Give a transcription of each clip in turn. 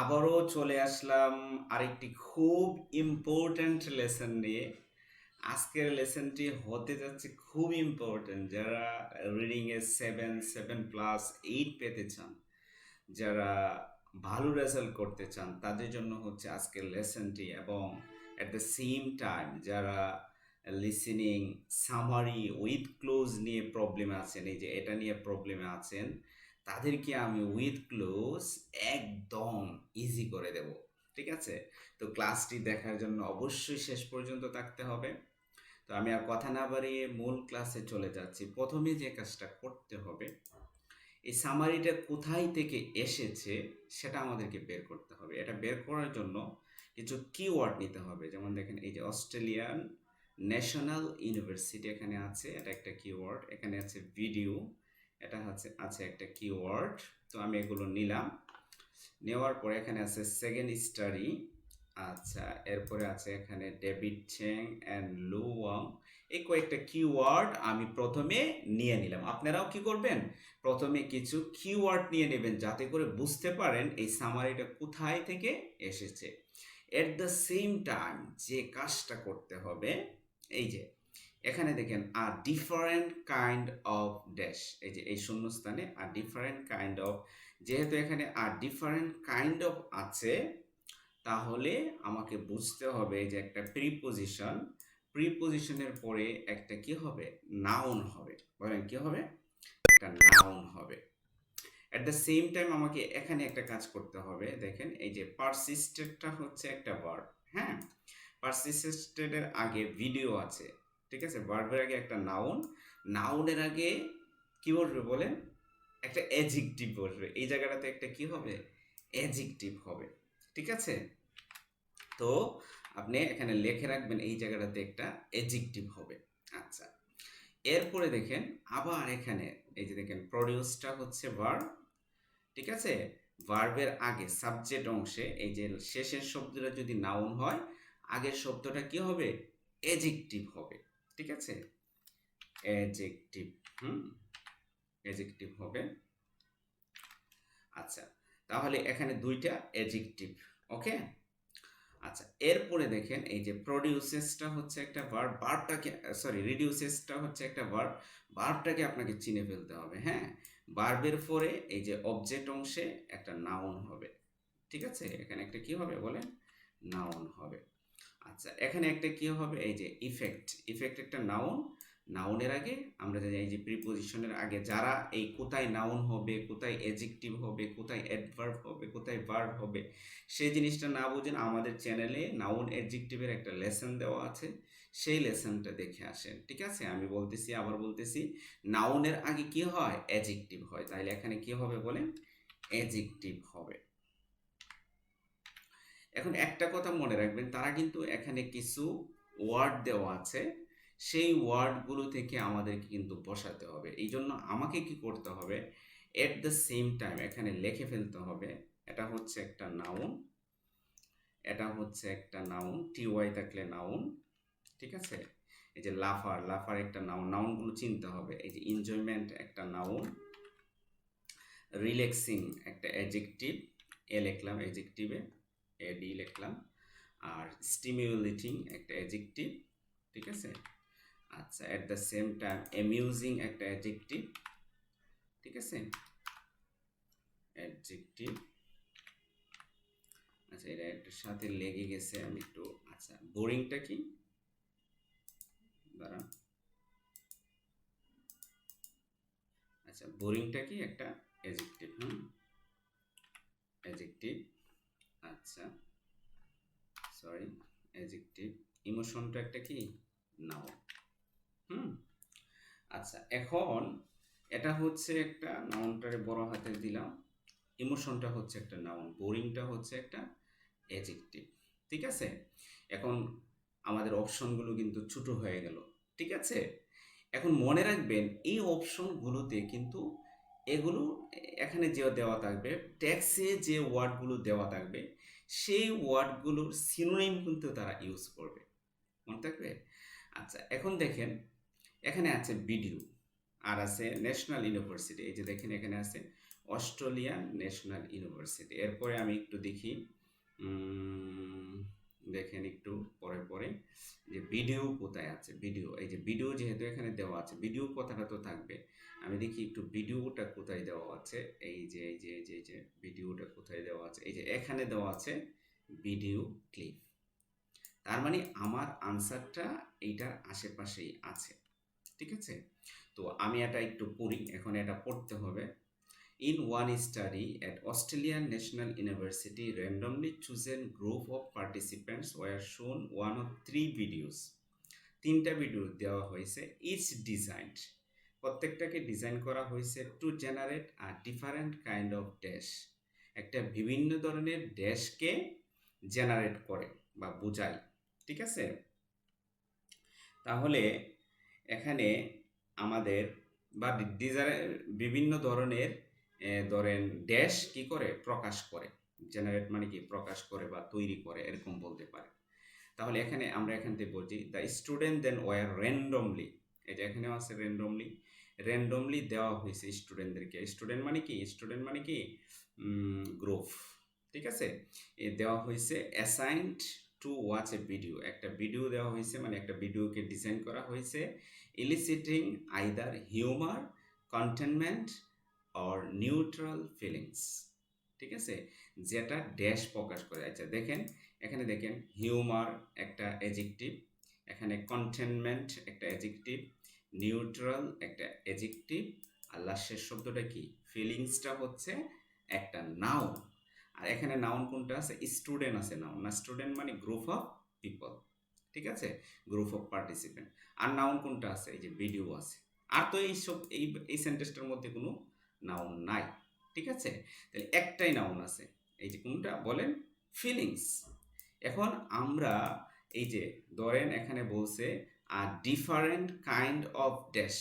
আবারও চলে আসলাম আরেকটি খুব ইম্পর্ট্যান্ট লেসন নিয়ে। আজকের লেসনটি হতে যাচ্ছে খুব ইম্পর্ট্যান্ট যারা রিডিংয়ে 7+8 পেতে চান, যারা ভালো রেজাল্ট করতে চান তাদের জন্য হচ্ছে আজকের লেসনটি। এবং অ্যাট দ্য সেম টাইম যারা লিসেনিং সামারি উইথ ক্লোজ নিয়ে প্রবলেমে আছেন, এই যে এটা নিয়ে প্রবলেমে আছেন, তাদেরকে আমি উইথ ক্লোজ একদম ইজি করে দেব। ঠিক আছে, তো ক্লাসটি দেখার জন্য অবশ্যই শেষ পর্যন্ত থাকতে হবে। তো আমি আর কথা না বাড়িয়ে মূল ক্লাসে চলে যাচ্ছি। প্রথমে যে কাজটা করতে হবে, এই সামারিটা কোথায় থেকে এসেছে সেটা আমাদেরকে বের করতে হবে। এটা বের করার জন্য কিছু কিওয়ার্ড নিতে হবে। যেমন দেখেন, এই যে অস্ট্রেলিয়ান ন্যাশনাল ইউনিভার্সিটি এখানে আছে, এটা একটা কিওয়ার্ড। এখানে আছে ভিডিও, এটা আছে একটা কিওয়ার্ড। তো আমি এগুলো নিলাম। নেওয়ার পরে এখানে আছে সেকেন্ড স্টাডি। আচ্ছা, এরপরে আছে এখানে ডেভিড চ্যাং অ্যান্ড লু ওয়াং। এই কয়েকটা কিওয়ার্ড আমি প্রথমে নিয়ে নিলাম। আপনারাও কি করবেন, প্রথমে কিছু কিওয়ার্ড নিয়ে নেবেন যাতে করে বুঝতে পারেন এই সামারিটা কোথায় থেকে এসেছে। এট দ্য সেম টাইম যে কাজটা করতে হবে, এই যে এখানে দেখেন a different kind of dash, এই যে এই শূন্যস্থানে আ ডিফারেন্ট কাইন্ড অফ, যেহেতু এখানে আ ডিফারেন্ট কাইন্ড অফ আছে, তাহলে আমাকে বুঝতে হবে যে একটা প্রিপোজিশন, প্রিপোজিশনের পরে একটা কি হবে, নাউন হবে। বলেন কি হবে, একটা নাউন হবে। অ্যাট দ্য সেম টাইম আমাকে এখানে একটা কাজ করতে হবে। দেখেন, এই যে পারসিস্টেডটা হচ্ছে একটা ভার্ব। হ্যাঁ, পারসিস্টেডের আগে ভিডিও আছে। ঠিক আছে, ভার্বের আগে একটা নাউন, নাউনের আগে কি বলবে বলেন, একটা অ্যাডজেক্টিভ বসবে। এই জায়গাটাতে একটা কি হবে, অ্যাডজেক্টিভ হবে। ঠিক আছে, তো আপনি এখানে লিখে রাখবেন এই জায়গাটাতে একটা অ্যাডজেক্টিভ হবে। আচ্ছা, এরপরে দেখেন আবার এখানে এই যে দেখেন প্রডিউসটা হচ্ছে ভার্ব। ঠিক আছে, ভার্বের আগে সাবজেক্ট অংশে এই যে শেষের শব্দটা যদি নাউন হয়, আগের শব্দটা কি হবে, অ্যাডজেক্টিভ হবে। ঠিক আছে, অ্যাডজেক্টিভ, অ্যাডজেক্টিভ হবে। আচ্ছা, তাহলে এখানে দুইটা অ্যাডজেক্টিভ। ওকে, আচ্ছা, এরপরে দেখেন এই যে প্রডিউসেসটা হচ্ছে একটা ভার্ব, ভার্বটাকে সরি রিডিউসেসটা হচ্ছে একটা ভার্ব, ভার্বটাকে আপনাকে চিনে ফেলতে হবে। হ্যাঁ, ভার্বের পরে এই যে অবজেক্ট অংশে একটা নাউন হবে। ঠিক আছে, এখানে একটা কি হবে বলেন, নাউন হবে। আচ্ছা, এখানে একটা কি হবে, এই যে ইফেক্ট, ইফেক্ট একটা নাউন। নাউনের আগে আমরা জানি এই যে প্রিপোজিশনের আগে যারা এই কোথায় নাউন হবে, কোথায় অ্যাডজেক্টিভ হবে, কোথায় অ্যাডভার্ব হবে, কোথায় ভার্ব হবে, সেই জিনিসটা না বুঝেন, আমাদের চ্যানেলে নাউন অ্যাডজেক্টিভের একটা লেসন দেওয়া আছে, সেই লেসনটা দেখে আসেন। ঠিক আছে, আমি বলতেছি, আবার বলতেছি, নাউনের আগে কি হয়, অ্যাডজেক্টিভ হয়। তাহলে এখানে কি হবে বলেন, অ্যাডজেক্টিভ হবে। এখন একটা কথা মনে রাখবেন, তারা কিন্তু এখানে কিছু ওয়ার্ড দেওয়া আছে, সেই ওয়ার্ডগুলো থেকে আমাদেরকে কিন্তু বসাতে হবে। এই জন্য আমাকে কি করতে হবে, এট দ্য সেম টাইম এখানে লিখে ফেলতে হবে এটা হচ্ছে একটা নাউন, এটা হচ্ছে একটা নাউন, টিওয়াই থাকলে নাউন। ঠিক আছে, এই যে লাফার, লাফার একটা নাউন, নাউনগুলো চিনতে হবে। এই যে এনজয়মেন্ট একটা নাউন, রিল্যাক্সিং একটা অ্যাডজেক্টিভ, এ লিখলাম অ্যাডজেক্টিভে, এডি লিখলাম। আর স্টিমুলেটিং একটা অ্যাডজেক্টিভ। ঠিক আছে, আচ্ছা, at the same time amusing একটা অ্যাডজেক্টিভ। ঠিক আছে, অ্যাডজেক্টিভ। আচ্ছা, এটা একটার সাথে লেগে গেছে, আমি একটু, আচ্ছা, বোরিংটা কি, দাঁড়ান, আচ্ছা, বোরিংটা কি একটা অ্যাডজেক্টিভ, অ্যাডজেক্টিভ। আচ্ছা, সরি, অ্যাডজেক্টিভ। ইমোশনটা একটা কি, নাউন। হুম আচ্ছা, এখন এটা হচ্ছে একটা, নাউনটারে বড় হাতে দিলাম, ইমোশনটা হচ্ছে একটা নাউন, বোরিংটা হচ্ছে একটা অ্যাডজেক্টিভ। ঠিক আছে, এখন আমাদের অপশনগুলো কিন্তু ছোট হয়ে গেল। ঠিক আছে, এখন মনে রাখবেন এই অপশনগুলোতে কিন্তু এগুলো এখানে যে দেওয়া থাকবে, ট্যাক্সে যে ওয়ার্ডগুলো দেওয়া থাকবে, সেই ওয়ার্ডগুলোর সিনোনিম কিন্তু তারা ইউজ করবে, মনে থাকবে। আচ্ছা, এখন দেখেন এখানে আছে ভিডিও, আর আছে ন্যাশনাল ইউনিভার্সিটি। এই যে দেখেন এখানে আছে অস্ট্রেলিয়ান ন্যাশনাল ইউনিভার্সিটি। এরপরে আমি একটু দেখি, দেখেন একটু পরে পরে যে ভিডিও কোথায় আছে। ভিডিও, এই যে ভিডিও যেহেতু এখানে দেওয়া আছে, ভিডিও কথাটা তো থাকবে। আমি দেখি একটু ভিডিওটা কোথায় দেওয়া আছে। এই যে ভিডিওটা কোথায় দেওয়া আছে, এই যে এখানে দেওয়া আছে ভিডিও ক্লিপ। তার মানে আমার আনসারটা এইটার আশেপাশেই আছে, ঠিক আছে। তো আমি এটা একটু পড়ি, এখন এটা পড়তে হবে। In one study at Australian National University, randomly chosen group of participants were shown one of three videos. তিনটা ভিডিও দেওয়া হয়েছে, ইচ ডিজাইনড, প্রত্যেকটাকে ডিজাইন করা হয়েছে to generate a different kind of dash, একটা বিভিন্ন ধরনের ড্যাশকে জেনারেট করে বা বোঝায়, ঠিক আছে। তাহলে এখানে আমাদের বা বিভিন্ন ধরনের ধরেন ড্যাশ কি করে প্রকাশ করে, জেনারেট মানে কি প্রকাশ করে বা তৈরি করে, এরকম বলতে পারে। তাহলে এখানে আমরা এখান থেকে বলছি the student then were randomly, এটা এখানেও আছে র্যান্ডমলি, র্যান্ডমলি দেওয়া হয়েছে স্টুডেন্টদেরকে। স্টুডেন্ট মানে কি, স্টুডেন্ট মানে কি গ্রুপ, ঠিক আছে। এ দেওয়া হয়েছে assigned to watch a video, একটা ভিডিও দেওয়া হয়েছে, মানে একটা ভিডিওকে ডিজাইন করা হয়েছে, eliciting either humour, contentment or neutral feelings, ঠিক আছে, যেটা ড্যাশ প্রকাশ করে। আচ্ছা দেখেন, এখানে দেখেন হিউমার একটা অ্যাডজেক্টিভ, এখানে কন্টেনমেন্ট একটা অ্যাডজেক্টিভ, নিউট্রাল একটা অ্যাডজেক্টিভ, আর লাস্টের শব্দটা কি, ফিলিংসটা হচ্ছে একটা নাউন। আর এখানে নাউন কোনটা আছে, স্টুডেন্ট আছে নাউন, না স্টুডেন্ট মানে গ্রুপ অফ পিপল, ঠিক আছে, গ্রুপ অফ পার্টিসিপেন্ট। আর নাউন কোনটা আছে, এই যে ভিডিও আছে। আর তো এইসব এই সেন্টেন্সটার মধ্যে কোনো নাউন নাই, ঠিক আছে। তাহলে একটাই নাউন আছে, এই যে কোনটা বলেন, ফিলিংস। এখন আমরা এই যে ধরেন এখানে বলছে আর ডিফারেন্ট কাইন্ড অফ ড্যাশ,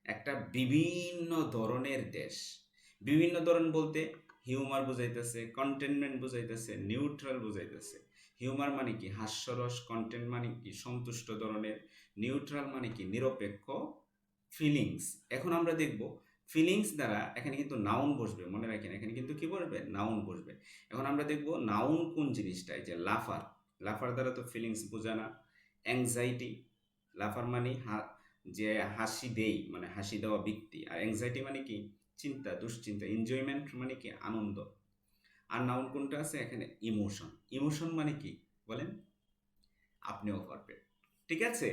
একটা বিভিন্ন ধরনের ড্যাশ, বিভিন্ন ধরন বলতে হিউমার বুঝাইতেছে, কন্টেনমেন্ট বুঝাইতেছে, নিউট্রাল বুঝাইতেছে। হিউমার মানে কি হাস্যরস, কন্টেন্ট মানে কি সন্তুষ্ট ধরনের, নিউট্রাল মানে কি নিরপেক্ষ, ফিলিংস। এখন আমরা দেখব ফিলিংস দ্বারা এখানে কিন্তু নাউন বসবে, মনে রাখেন এখানে কিন্তু কি বসবে, নাউন বসবে। এখন আমরা দেখব নাউন কোন জিনিসটা, এই যে লাফার, লাফার দ্বারা তো ফিলিংস বোঝা না। অ্যাংজাইটি, লাফার মানে যে হাসি দেই, মানে হাসি দেওয়া ব্যক্তি। আর অ্যাংজাইটি মানে কি চিন্তা, দুশ্চিন্তা। এনজয়মেন্ট মানে কি আনন্দ। আর নাউন কোনটা আছে এখানে, ইমোশন। ইমোশন মানে কি বলেন, আপনিও পারবেন, ঠিক আছে।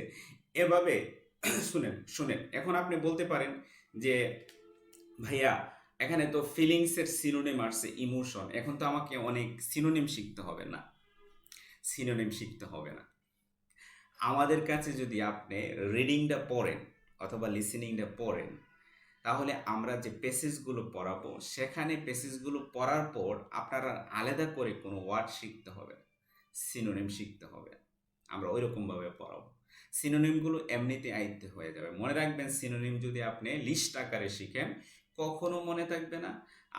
এভাবে শুনেন শুনেন, এখন আপনি বলতে পারেন যে ভাইয়া এখানে তো ফিলিংসের সিনোনিম আসছে ইমোশন, এখন তো আমাকে অনেক সিনোনিম শিখতে হবে। না, সিনোনিম শিখতে হবে না। আমাদের কাছে যদি আপনি রিডিংটা পড়েন অথবা লিসেনিংটা পড়েন, তাহলে আমরা যে প্যাসেজগুলো পড়াবো সেখানে প্যাসেজগুলো পড়ার পর আপনারা আলাদা করে কোনো ওয়ার্ড শিখতে হবে, সিনোনিম শিখতে হবে। আমরা ওই রকমভাবে পড়াবো। সিনোনিমগুলো এমনিতে আয়ত্তে হয়ে যাবে। মনে রাখবেন, সিনোনিম যদি আপনি লিস্ট আকারে শিখেন কখনো মনে থাকবে না,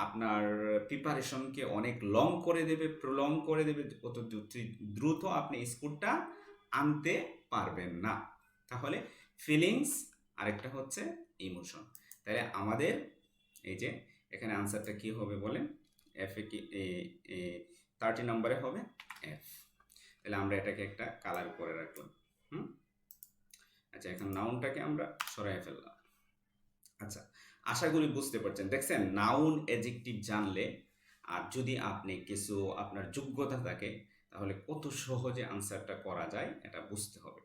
আপনার প্রিপারেশনকে অনেক লং করে দেবে, প্রলং করে দেবে, অত দ্রুত আপনি স্কোরটা আনতে পারবেন না। তাহলে ফিলিংস, আরেকটা হচ্ছে ইমোশন। তাহলে আমাদের এই যে এখানে আনসারটা কি হবে বলেন, এফ এ কি 30 নম্বরে হবে এফ। তাহলে আমরা এটাকে একটা কালার করে রাখলাম। আচ্ছা, এখন নাউনটাকে আমরা সরাই ফেললাম। আচ্ছা, আশা করি বুঝতে পারছেন। দেখছেন, নাউন অ্যাডজেক্টিভ জানলে আর যদি আপনি কিছু আপনার যোগ্যতা থাকে, তাহলে কত সহজে আনসারটা করা যায় এটা বুঝতে হবে।